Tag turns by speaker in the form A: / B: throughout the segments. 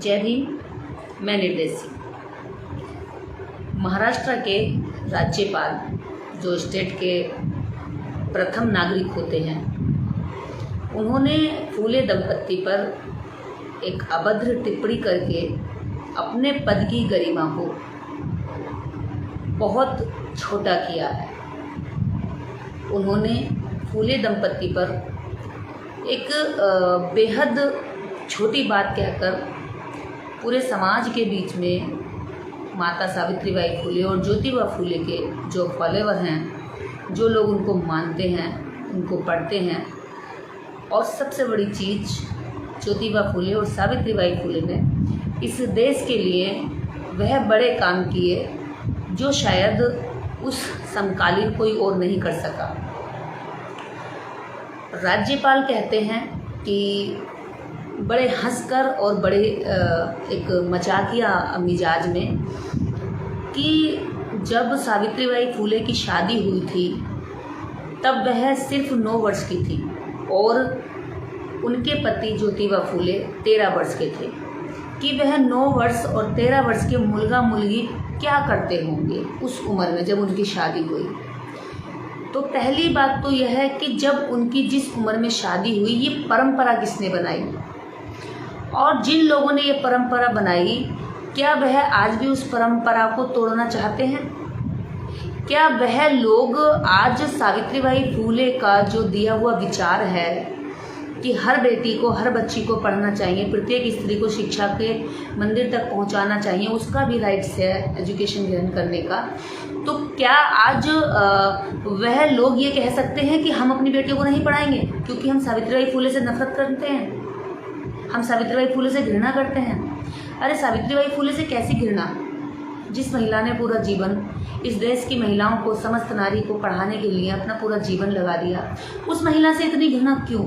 A: जय भीम। मैं निर्देशी। महाराष्ट्र के राज्यपाल जो स्टेट के प्रथम नागरिक होते हैं, उन्होंने फूले दंपत्ति पर एक अभद्र टिप्पणी करके अपने पद की गरिमा को बहुत छोटा किया है। उन्होंने फूले दंपत्ति पर एक बेहद छोटी बात कहकर पूरे समाज के बीच में माता सावित्रीबाई फूले और ज्योतिबा फूले के जो फॉलोवर हैं, जो लोग उनको मानते हैं, उनको पढ़ते हैं, और सबसे बड़ी चीज़ ज्योतिबा फूले और सावित्रीबाई फूले ने इस देश के लिए वह बड़े काम किए जो शायद उस समकालीन कोई और नहीं कर सका। राज्यपाल कहते हैं कि बड़े हंसकर और बड़े एक मजाकिया मिजाज में कि जब सावित्रीबाई फूले की शादी हुई थी तब वह सिर्फ 9 वर्ष की थी और उनके पति ज्योतिबा फूले 13 वर्ष के थे, कि वह 9 वर्ष और 13 वर्ष के मुलगा मुलगी क्या करते होंगे उस उम्र में जब उनकी शादी हुई। तो पहली बात तो यह है कि जब उनकी जिस उम्र में शादी हुई, ये परंपरा किसने बनाई, और जिन लोगों ने ये परंपरा बनाई, क्या वह आज भी उस परंपरा को तोड़ना चाहते हैं? क्या वह लोग आज सावित्रीबाई फूले का जो दिया हुआ विचार है कि हर बेटी को, हर बच्ची को पढ़ना चाहिए, प्रत्येक स्त्री को शिक्षा के मंदिर तक पहुंचाना चाहिए, उसका भी राइट्स है एजुकेशन ग्रहण करने का, तो क्या आज वह लोग ये कह सकते हैं कि हम अपनी बेटियों को नहीं पढ़ाएंगे क्योंकि हम सावित्रीबाई फूले से नफरत करते हैं, हम सावित्रीबाई फूले से घृणा करते हैं? अरे सावित्रीबाई फूले से कैसी घृणा, जिस महिला ने पूरा जीवन इस देश की महिलाओं को, समस्त नारी को पढ़ाने के लिए अपना पूरा जीवन लगा दिया, उस महिला से इतनी घृणा क्यों?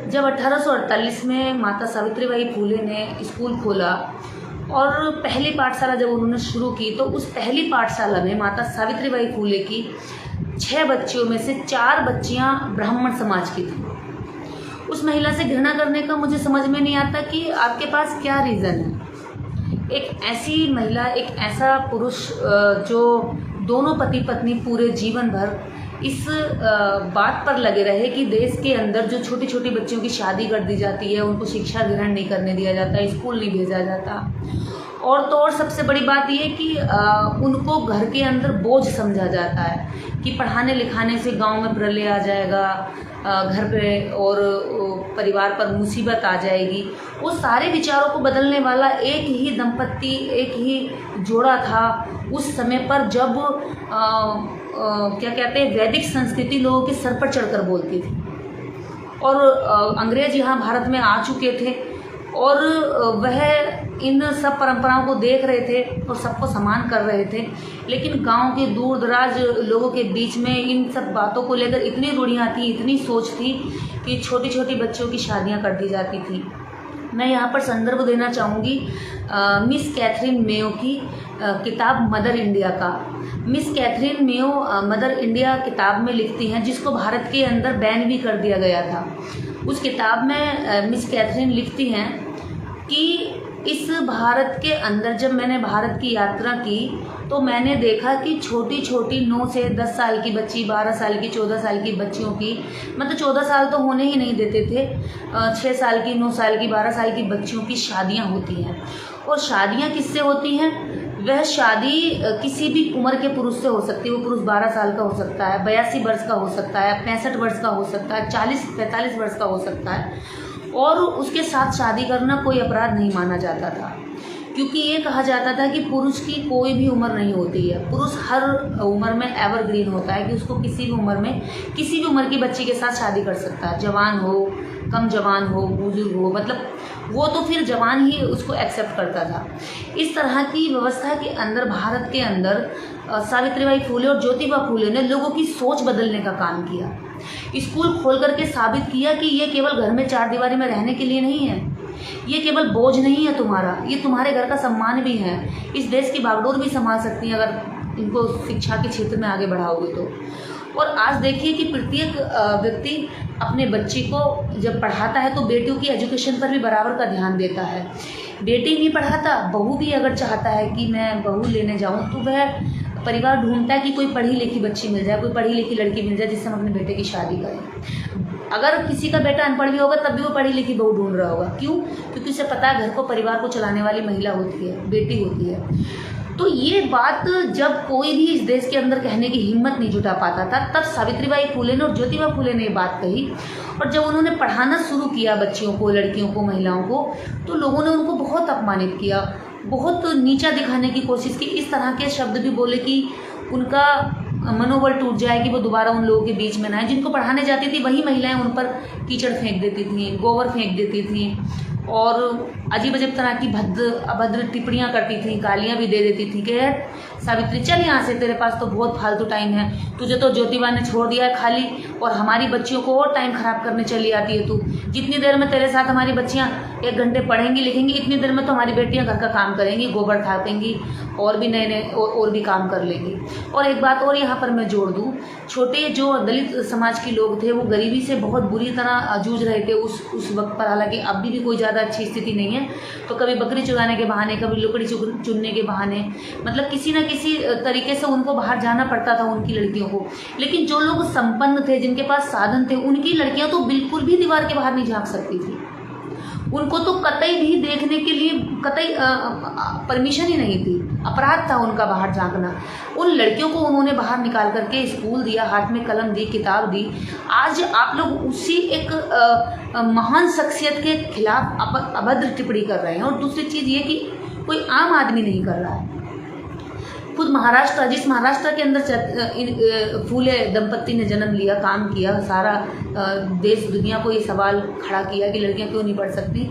A: जब 1848 में माता सावित्रीबाई फूले ने स्कूल खोला और पहली पाठशाला जब उन्होंने शुरू की, तो उस पहली पाठशाला में माता सावित्रीबाई फूले की 6 बच्चियों में से 4 बच्चियां ब्राह्मण समाज की थी। उस महिला से घृणा करने का मुझे समझ में नहीं आता कि आपके पास क्या रीज़न है। एक ऐसी महिला, एक ऐसा पुरुष जो दोनों पति पत्नी पूरे जीवन भर इस बात पर लगे रहे कि देश के अंदर जो छोटी छोटी बच्चियों की शादी कर दी जाती है, उनको शिक्षा ग्रहण नहीं करने दिया जाता, स्कूल नहीं भेजा जाता, और तो और सबसे बड़ी बात यह कि उनको घर के अंदर बोझ समझा जाता है कि पढ़ाने लिखाने से गांव में प्रलय आ जाएगा, घर पे और परिवार पर मुसीबत आ जाएगी। वो सारे विचारों को बदलने वाला एक ही दंपत्ति, एक ही जोड़ा था उस समय पर, जब क्या कहते हैं, वैदिक संस्कृति लोगों के सर पर चढ़कर बोलती थी, और अंग्रेज यहाँ भारत में आ चुके थे और वह इन सब परंपराओं को देख रहे थे और सबको समान कर रहे थे, लेकिन गांव के दूर दराज लोगों के बीच में इन सब बातों को लेकर इतनी रूढ़ियाँ थी, इतनी सोच थी कि छोटी छोटी बच्चियों की शादियां कर दी जाती थी। मैं यहाँ पर संदर्भ देना चाहूँगी मिस कैथरीन मेयो की किताब मदर इंडिया का। Miss Catherine Mayo mother India किताब में लिखती हैं, जिसको भारत के अंदर बैन भी कर दिया गया था। उस किताब में मिस कैथरीन लिखती हैं कि इस भारत के अंदर जब मैंने भारत की यात्रा की तो मैंने देखा कि छोटी छोटी 9 से 10 साल की बच्ची, 12 साल की, 14 साल की बच्चियों की, मतलब 14 साल तो होने ही नहीं देते थे, 6 साल की, 9 साल की, 12 साल की बच्चियों की शादियां होती हैं। और शादियां किससे होती हैं? वह शादी किसी भी उम्र के पुरुष से हो सकती है। वो पुरुष 12 साल का हो सकता है, 82 वर्ष का हो सकता है, 65 वर्ष का हो सकता है, 40-45 वर्ष का हो सकता है, और उसके साथ शादी करना कोई अपराध नहीं माना जाता था, क्योंकि ये कहा जाता था कि पुरुष की कोई भी उम्र नहीं होती है, पुरुष हर उम्र में एवरग्रीन होता है, कि उसको किसी भी उम्र में किसी भी उम्र की बच्ची के साथ शादी कर सकता है, जवान हो, कम जवान हो, बुजुर्ग हो, मतलब वो तो फिर जवान ही उसको एक्सेप्ट करता था। इस तरह की व्यवस्था के अंदर, भारत के अंदर सावित्रीबाई फूले और ज्योतिबा फूले ने लोगों की सोच बदलने का काम किया। स्कूल खोल करके साबित किया कि ये केवल घर में 4 दीवारी में रहने के लिए नहीं है, ये केवल बोझ नहीं है तुम्हारा, ये तुम्हारे घर का सम्मान भी है, इस देश की बागडोर भी संभाल सकती है अगर इनको शिक्षा के क्षेत्र में आगे बढ़ाओगे तो। और आज देखिए कि प्रत्येक व्यक्ति अपने बच्चे को जब पढ़ाता है तो बेटियों की एजुकेशन पर भी बराबर का ध्यान देता है। बेटी नहीं पढ़ाता, बहू भी अगर चाहता है कि मैं बहू लेने जाऊं तो वह परिवार ढूंढता है कि कोई पढ़ी लिखी बच्ची मिल जाए, कोई पढ़ी लिखी लड़की मिल जाए जिससे हम अपने बेटे की शादी करें। अगर किसी का बेटा अनपढ़ भी होगा तब भी वो पढ़ी लिखी बहू ढूंढ रहा होगा। क्यों? क्योंकि उसे पता है घर को, परिवार को चलाने वाली महिला होती है, बेटी होती है। तो ये बात जब कोई भी इस देश के अंदर कहने की हिम्मत नहीं जुटा पाता था, तब सावित्रीबाई फुले ने और ज्योतिबा फुले ने ये बात कही। और जब उन्होंने पढ़ाना शुरू किया बच्चियों को, लड़कियों को, महिलाओं को, तो लोगों ने उनको बहुत अपमानित किया, बहुत नीचा दिखाने की कोशिश की। इस तरह के शब्द भी बोले कि उनका मनोबल टूट जाए कि वो दोबारा उन लोगों के बीच में ना आए। जिनको पढ़ाने जाती थी वही महिलाएं उन पर कीचड़ फेंक देती थी, गोबर फेंक देती थी और अजीब अजीब तरह की अभद्र टिप्पणियाँ करती थी, गालियाँ भी दे देती थी कि सावित्री चल यहाँ से, तेरे पास तो बहुत फालतू टाइम है, तुझे तो ज्योतिबा ने छोड़ दिया है खाली और हमारी बच्चियों को और टाइम खराब करने चली आती है तू। जितनी देर में तेरे साथ हमारी बच्चियाँ 1 घंटे पढ़ेंगी लिखेंगी, इतनी देर में तो हमारी बेटियाँ घर का काम करेंगी, गोबर ठाकेंगी और भी नए नए और भी काम कर लेंगी। और एक बात और यहाँ पर मैं जोड़ दूँ, छोटे जो दलित समाज के लोग थे वो गरीबी से बहुत बुरी तरह जूझ रहे थे उस वक्त पर। हालांकि अभी भी कोई ज़्यादा अच्छी स्थिति नहीं है, तो कभी बकरी चुराने के बहाने, कभी लकड़ी चुनने के बहाने, मतलब किसी न किसी तरीके से उनको बाहर जाना पड़ता था उनकी लड़कियों को। लेकिन जो लोग संपन्न थे, जिनके पास साधन थे, उनकी लड़कियां तो बिल्कुल भी दीवार के बाहर नहीं झांक सकती थी। उनको तो कतई भी देखने के लिए कतई परमिशन ही नहीं थी, अपराध था उनका बाहर झांकना। उन लड़कियों को उन्होंने बाहर निकाल करके स्कूल दिया, हाथ में कलम दी, किताब दी। आज आप लोग उसी एक महान शख्सियत के खिलाफ अभद्र टिप्पणी कर रहे हैं। और दूसरी चीज़ ये कि कोई आम आदमी नहीं कर रहा है। खुद महाराष्ट्र, जिस महाराष्ट्र के अंदर फूले दंपत्ति ने जन्म लिया, काम किया, सारा देश दुनिया को ये सवाल खड़ा किया कि लड़कियां क्यों नहीं पढ़ सकती,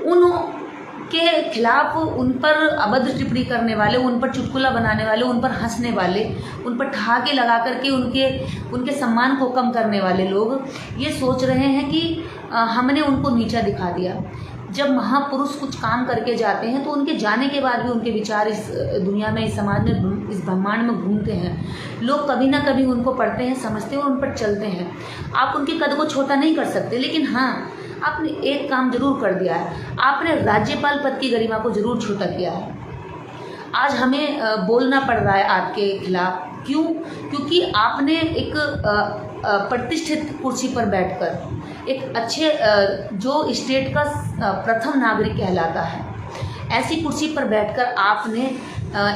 A: उनके खिलाफ उन पर अभद्र टिप्पणी करने वाले, उन पर चुटकुला बनाने वाले, उन पर हंसने वाले, उन पर ठहाके लगा करके उनके सम्मान को कम करने वाले लोग ये सोच रहे हैं कि हमने उनको नीचा दिखा दिया। जब महापुरुष कुछ काम करके जाते हैं तो उनके जाने के बाद भी उनके विचार इस दुनिया में, इस समाज में, इस ब्रह्मांड में घूमते हैं। लोग कभी ना कभी उनको पढ़ते हैं, समझते हैं और उन पर चलते हैं। आप उनके कद को छोटा नहीं कर सकते, लेकिन हाँ, आपने एक काम जरूर कर दिया है, आपने राज्यपाल पद की गरिमा को जरूर छोटा किया है। आज हमें बोलना पड़ रहा है आपके खिलाफ। क्यों? क्योंकि आपने एक प्रतिष्ठित कुर्सी पर बैठकर, एक अच्छे जो स्टेट का प्रथम नागरिक कहलाता है, ऐसी कुर्सी पर बैठकर आपने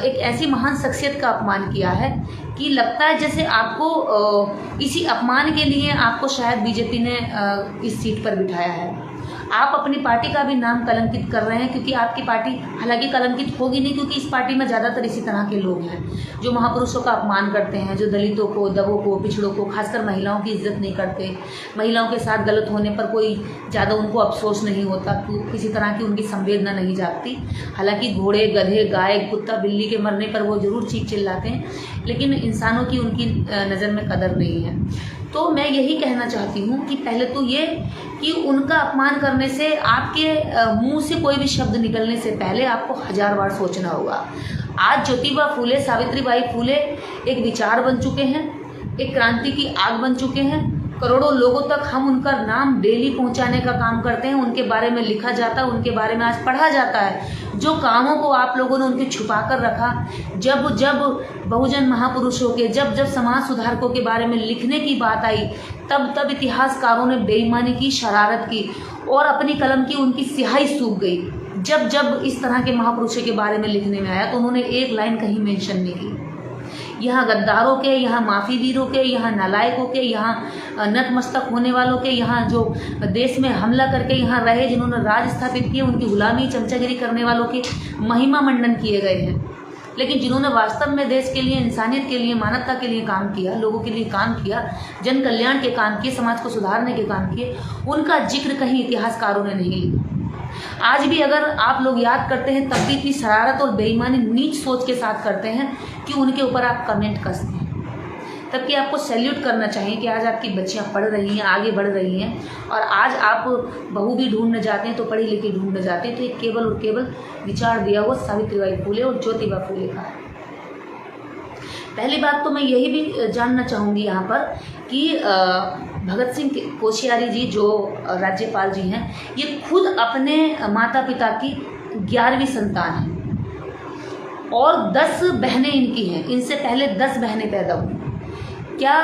A: एक ऐसी महान शख्सियत का अपमान किया है कि लगता है जैसे आपको इसी अपमान के लिए आपको शायद बीजेपी ने इस सीट पर बिठाया है। आप अपनी पार्टी का भी नाम कलंकित कर रहे हैं, क्योंकि आपकी पार्टी हालांकि कलंकित होगी नहीं, क्योंकि इस पार्टी में ज़्यादातर इसी तरह के लोग हैं जो महापुरुषों का अपमान करते हैं, जो दलितों को, दबों को, पिछड़ों को, खासकर महिलाओं की इज्जत नहीं करते। महिलाओं के साथ गलत होने पर कोई ज़्यादा उनको अफसोस नहीं होता, किसी तरह की उनकी संवेदना नहीं जागती। हालांकि घोड़े, गधे, गाय, कुत्ता, बिल्ली के मरने पर वो ज़रूर चीख चिल्लाते हैं, लेकिन इंसानों की उनकी नज़र में कदर नहीं है। तो मैं यही कहना चाहती हूँ कि पहले तो ये कि उनका अपमान करने से, आपके मुंह से कोई भी शब्द निकलने से पहले आपको 1000 बार सोचना होगा। आज ज्योतिबा फूले, सावित्रीबाई फूले एक विचार बन चुके हैं, एक क्रांति की आग बन चुके हैं। करोड़ों लोगों तक हम उनका नाम डेली पहुंचाने का काम करते हैं, उनके बारे में लिखा जाता है, उनके बारे में आज पढ़ा जाता है। जो कामों को आप लोगों ने उनके छुपा कर रखा, जब जब बहुजन महापुरुषों के, जब जब समाज सुधारकों के बारे में लिखने की बात आई, तब तब इतिहासकारों ने बेईमानी की, शरारत की और अपनी कलम की उनकी स्याही सूख गई। जब जब इस तरह के महापुरुषों के बारे में लिखने में आया तो उन्होंने एक लाइन कहीं मेंशन नहीं की। यहाँ गद्दारों के, यहाँ माफी वीरों के, यहाँ नालायकों के, यहाँ नतमस्तक होने वालों के, यहाँ जो देश में हमला करके यहाँ रहे, जिन्होंने राज स्थापित किए, उनकी गुलामी, चमचागिरी करने वालों के महिमा मंडन किए गए हैं। लेकिन जिन्होंने वास्तव में देश के लिए, इंसानियत के लिए, मानवता के लिए काम किया, लोगों के लिए काम किया, जन कल्याण के काम किए, समाज को सुधारने के काम किए, उनका जिक्र कहीं इतिहासकारों ने नहीं लिखा। आज भी अगर आप लोग याद करते हैं तब भी इतनी शरारत और बेईमानी, नीच सोच के साथ करते हैं कि उनके ऊपर आप कमेंट कसते हैं। तब कि आपको सैल्यूट करना चाहिए कि आज आपकी बच्चियां पढ़ रही हैं, आगे बढ़ रही हैं, और आज आप बहू भी ढूंढने जाते हैं तो पढ़ी लिखी ढूंढने जाते हैं। तो ये केवल और केवल विचार दिया हुआ सावित्रीबाई फूले और ज्योतिबा फूले का है। पहली बात तो मैं यही भी जानना चाहूँगी यहाँ पर कि भगत सिंह कोश्यारी जी जो राज्यपाल जी हैं, ये खुद अपने माता पिता की 11वीं संतान हैं और 10 बहनें इनकी हैं। इनसे पहले 10 बहनें पैदा हुई। क्या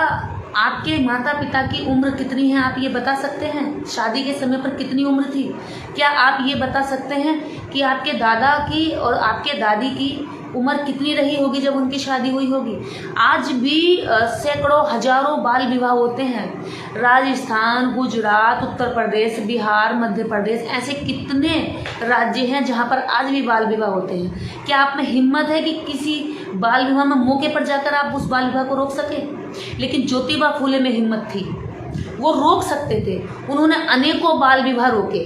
A: आपके माता पिता की उम्र कितनी है, आप ये बता सकते हैं? शादी के समय पर कितनी उम्र थी? क्या आप ये बता सकते हैं कि आपके दादा की और आपके दादी की उम्र कितनी रही होगी जब उनकी शादी हुई होगी? आज भी सैकड़ों हजारों बाल विवाह होते हैं। राजस्थान, गुजरात, उत्तर प्रदेश, बिहार, मध्य प्रदेश, ऐसे कितने राज्य हैं जहाँ पर आज भी बाल विवाह होते हैं। क्या आप में हिम्मत है कि किसी बाल विवाह में मौके पर जाकर आप उस बाल विवाह को रोक सके? लेकिन ज्योतिबा फूले में हिम्मत थी, वो रोक सकते थे। उन्होंने अनेकों बाल विवाह रोके,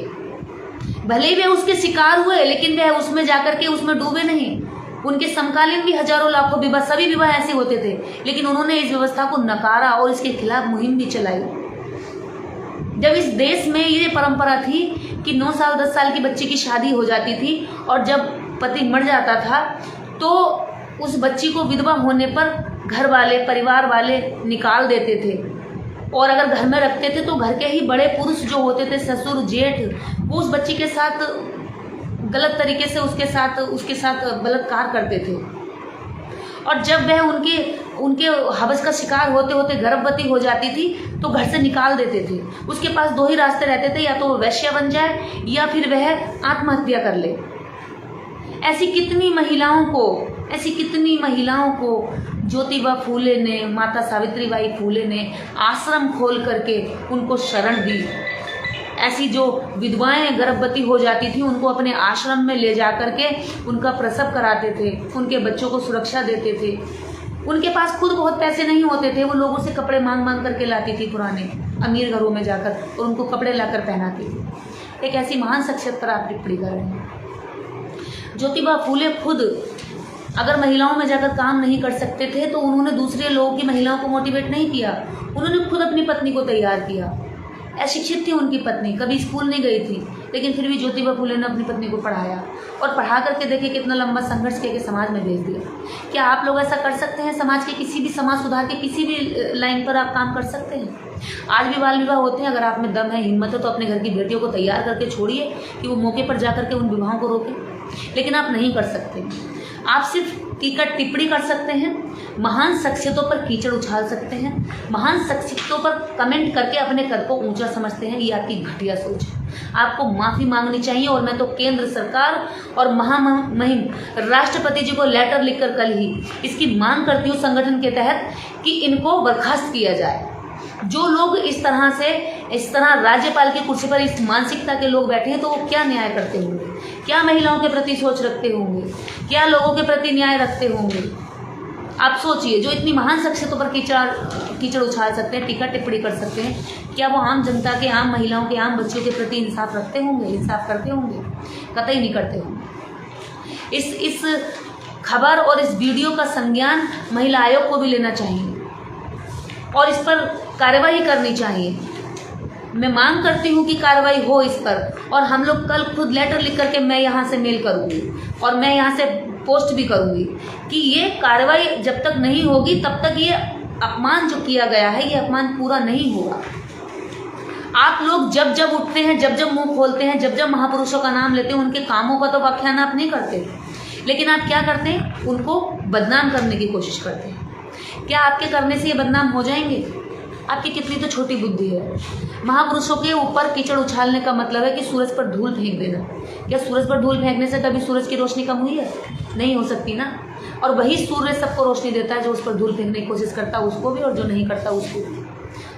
A: भले ही वे उसके शिकार हुए लेकिन वे उसमें जाकर के उसमें डूबे नहीं। उनके समकालीन भी हजारों लाखों विवाह, सभी विवाह ऐसे होते थे, लेकिन उन्होंने इस व्यवस्था को नकारा और इसके खिलाफ मुहिम भी चलाई। जब इस देश में ये परंपरा थी कि 9 साल 10 साल की बच्ची की शादी हो जाती थी और जब पति मर जाता था तो उस बच्ची को विधवा होने पर घर वाले, परिवार वाले निकाल देते थे और अगर घर में रखते थे तो घर के ही बड़े पुरुष जो होते थे, ससुर, जेठ, वो उस बच्ची के साथ गलत तरीके से उसके साथ बलात्कार करते थे। और जब वह उनके हवस का शिकार होते होते गर्भवती हो जाती थी तो घर से निकाल देते थे। उसके पास 2 ही रास्ते रहते थे, या तो वो वैश्या बन जाए या फिर वह आत्महत्या कर ले। ऐसी कितनी महिलाओं को ज्योतिबा फूले ने, माता सावित्रीबाई फूले ने आश्रम खोल करके उनको शरण दी। ऐसी जो विधवाएं गर्भवती हो जाती थी उनको अपने आश्रम में ले जा करके उनका प्रसव कराते थे, उनके बच्चों को सुरक्षा देते थे। उनके पास खुद बहुत पैसे नहीं होते थे, वो लोगों से कपड़े मांग मांग करके लाती थी, पुराने अमीर घरों में जाकर, और उनको कपड़े लाकर पहनाती थी। एक ऐसी महान शख्सियत पर आप टिप्पणी कर रहे हैं। ज्योतिबा फूले खुद अगर महिलाओं में जाकर काम नहीं कर सकते थे तो उन्होंने दूसरे लोगों की महिलाओं को मोटिवेट नहीं किया, उन्होंने खुद अपनी पत्नी को तैयार किया। अशिक्षित थी उनकी पत्नी, कभी स्कूल नहीं गई थी, लेकिन फिर भी ज्योतिबा फूले ने अपनी पत्नी को पढ़ाया और पढ़ा करके देखे कितना लंबा संघर्ष करके समाज में भेज दिया। क्या आप लोग ऐसा कर सकते हैं? समाज के किसी भी, समाज सुधार के किसी भी लाइन पर आप काम कर सकते हैं। आज भी बाल विवाह होते हैं। अगर आप में दम है, हिम्मत है तो अपने घर की बेटियों को तैयार करके छोड़िए कि वो मौके पर जाकर के उन विवाहों को रोकें, लेकिन आप नहीं कर सकते। आप सिर्फ टिप्पणी कर सकते हैं, महान शख्सियतों पर कीचड़ उछाल सकते हैं, महान शख्सियतों पर कमेंट करके अपने कद को ऊंचा समझते हैं। ये आपकी घटिया सोच है। आपको माफ़ी मांगनी चाहिए और मैं तो केंद्र सरकार और महामहिम राष्ट्रपति जी को लेटर लिखकर कल ही इसकी मांग करती हूँ संगठन के तहत कि इनको बर्खास्त किया जाए। जो लोग इस तरह राज्यपाल की कुर्सी पर इस मानसिकता के लोग बैठे हैं तो वो क्या न्याय करते होंगे? क्या महिलाओं के प्रति सोच रखते होंगे? क्या लोगों के प्रति न्याय रखते होंगे? आप सोचिए, जो इतनी महान शख्सियतों पर कीचड़ उछाल सकते हैं, टीका टिप्पणी कर सकते हैं, क्या वो आम जनता के, आम महिलाओं के, आम बच्चों के प्रति इंसाफ रखते होंगे? इंसाफ करते होंगे? कतई नहीं करते होंगे। इस खबर और इस वीडियो का संज्ञान महिला आयोग को भी लेना चाहिए और इस पर कार्रवाई करनी चाहिए। मैं मांग करती हूँ कि कार्रवाई हो इस पर, और हम लोग कल खुद लेटर लिख करके मैं यहाँ से मेल करूँगी और मैं यहाँ से पोस्ट भी करूँगी कि ये कार्रवाई जब तक नहीं होगी तब तक ये अपमान जो किया गया है, ये अपमान पूरा नहीं होगा। आप लोग जब जब उठते हैं, जब जब मुंह खोलते हैं, जब जब महापुरुषों का नाम लेते हैं, उनके कामों का तो व्याख्यान आप नहीं करते, लेकिन आप क्या करते हैं? उनको बदनाम करने की कोशिश करते हैं। क्या आपके करने से ये बदनाम हो जाएंगे? आपकी कितनी तो छोटी बुद्धि है। महापुरुषों के ऊपर कीचड़ उछालने का मतलब है कि सूरज पर धूल फेंक देना। क्या सूरज पर धूल फेंकने से कभी सूरज की रोशनी कम हुई है? नहीं हो सकती ना। और वही सूर्य सबको रोशनी देता है, जो उस पर धूल फेंकने की कोशिश करता है उसको भी और जो नहीं करता उसको भी।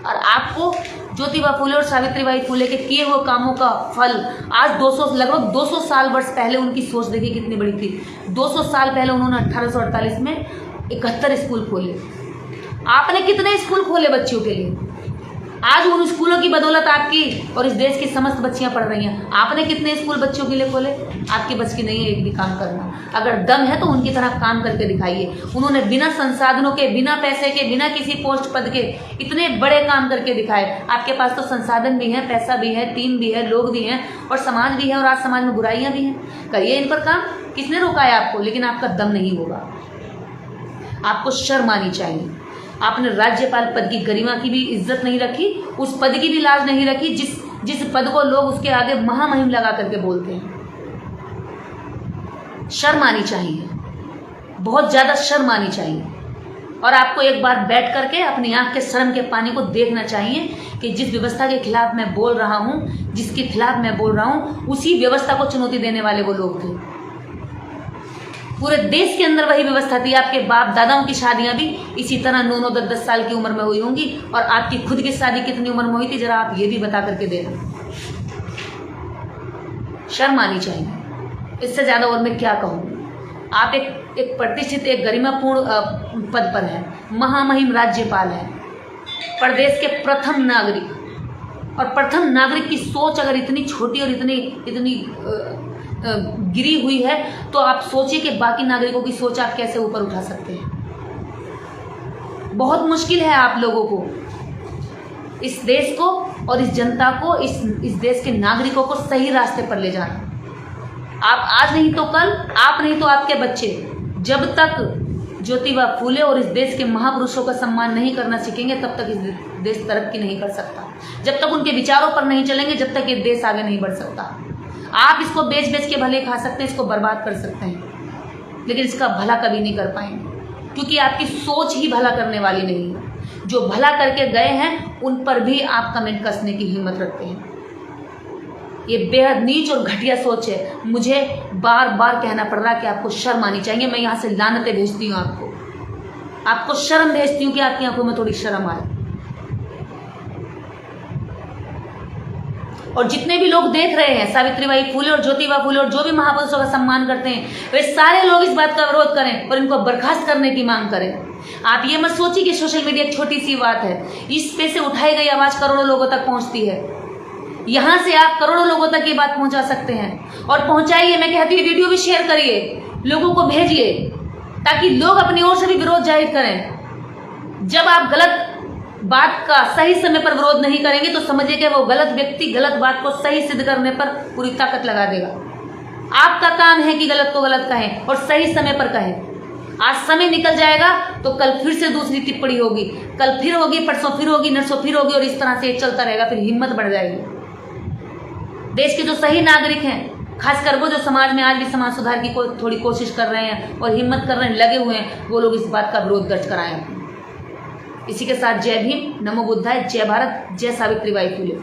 A: और आपको ज्योतिबा फूले और सावित्रीबाई फूले के किए हुए कामों का फल आज लगभग 200 साल वर्ष पहले उनकी सोच देखिए कितनी बड़ी थी। 200 साल पहले उन्होंने 1848 में 71 स्कूल खोले। आपने कितने स्कूल खोले बच्चियों के लिए? आज उन स्कूलों की बदौलत आपकी और इस देश की समस्त बच्चियां पढ़ रही हैं। आपने कितने स्कूल बच्चों के लिए खोले? आपकी बच की नहीं है एक भी काम करना। अगर दम है तो उनकी तरह काम करके दिखाइए। उन्होंने बिना संसाधनों के, बिना पैसे के, बिना किसी पोस्ट पद के इतने बड़े काम करके दिखाए। आपके पास तो संसाधन भी है, पैसा भी है, टीम भी है, लोग भी हैं और समाज भी है, और आज समाज में बुराइयां भी हैं। करिए इन पर काम। किसने रोका है आपको? लेकिन आपका दम नहीं होगा। आपको शर्म आनी चाहिए। आपने राज्यपाल पद की गरिमा की भी इज्जत नहीं रखी, उस पद की भी लाज नहीं रखी जिस पद को लोग उसके आगे महामहिम लगा करके बोलते हैं। शर्म आनी चाहिए, बहुत ज्यादा शर्म आनी चाहिए। और आपको एक बार बैठ करके अपनी आंख के शर्म के पानी को देखना चाहिए कि जिस व्यवस्था के खिलाफ मैं बोल रहा हूं, जिसके खिलाफ मैं बोल रहा हूं, उसी व्यवस्था को चुनौती देने वाले वो लोग थे। पूरे देश के अंदर वही व्यवस्था थी। आपके बाप दादाओं की शादियां भी इसी तरह 9-9, 10-10 साल की उम्र में हुई होंगी। और आपकी खुद की शादी कितनी उम्र में हुई थी, जरा आप ये भी बता करके देना। शर्म आनी चाहिए, इससे ज्यादा और मैं क्या कहूँ। आप एक प्रतिष्ठित, एक गरिमापूर्ण पद पर है, महामहिम राज्यपाल है, प्रदेश के प्रथम नागरिक। और प्रथम नागरिक की सोच अगर इतनी छोटी और इतनी गिरी हुई है, तो आप सोचिए कि बाकी नागरिकों की सोच आप कैसे ऊपर उठा सकते हैं। बहुत मुश्किल है आप लोगों को, इस देश को और इस जनता को, इस देश के नागरिकों को सही रास्ते पर ले जाना। आप आज नहीं तो कल, आप नहीं तो आपके बच्चे, जब तक ज्योतिबा फूले और इस देश के महापुरुषों का सम्मान नहीं करना सीखेंगे, तब तक इस देश तरक्की नहीं कर सकता। जब तक उनके विचारों पर नहीं चलेंगे, जब तक ये देश आगे नहीं बढ़ सकता। आप इसको बेच बेच के भले खा सकते हैं, इसको बर्बाद कर सकते हैं, लेकिन इसका भला कभी नहीं कर पाएंगे, क्योंकि आपकी सोच ही भला करने वाली नहीं है। जो भला करके गए हैं उन पर भी आप कमेंट कसने की हिम्मत रखते हैं। ये बेहद नीच और घटिया सोच है। मुझे बार बार कहना पड़ रहा है कि आपको शर्म आनी चाहिए। मैं यहाँ से लानतें भेजती हूँ आपको शर्म भेजती हूँ कि आपकी आंखों में थोड़ी शर्म आए। और जितने भी लोग देख रहे हैं सावित्रीबाई फूले और ज्योतिबा फूले और जो भी महापुरुषों का सम्मान करते हैं, वे सारे लोग इस बात का विरोध करें और इनको बर्खास्त करने की मांग करें। आप ये मत सोचिए कि सोशल मीडिया एक छोटी सी बात है। इस पे से उठाई गई आवाज करोड़ों लोगों तक पहुंचती है। यहां से आप करोड़ों लोगों तक ये बात पहुंचा सकते हैं, और पहुंचाइए। मैं कहती हूँ वीडियो भी शेयर करिए, लोगों को भेजिए, ताकि लोग अपनी ओर से भी विरोध जाहिर करें। जब आप गलत बात का सही समय पर विरोध नहीं करेंगे, तो समझिए कि वो गलत व्यक्ति गलत बात को सही सिद्ध करने पर पूरी ताकत लगा देगा। आपका काम है कि गलत को गलत कहें और सही समय पर कहें। आज समय निकल जाएगा तो कल फिर से दूसरी टिप्पणी होगी, कल फिर होगी, परसों फिर होगी, नरसों फिर होगी, और इस तरह से चलता रहेगा। फिर हिम्मत बढ़ जाएगी। देश के जो सही नागरिक हैं, खासकर वो जो समाज में आज भी समाज सुधार की थोड़ी कोशिश कर रहे हैं और हिम्मत कर रहे हैं, लगे हुए हैं, वो लोग इस बात का विरोध दर्ज कराएं। इसी के साथ जय भीम, नमो बुद्धाय, जय भारत, जय सावित्रीबाई फूले।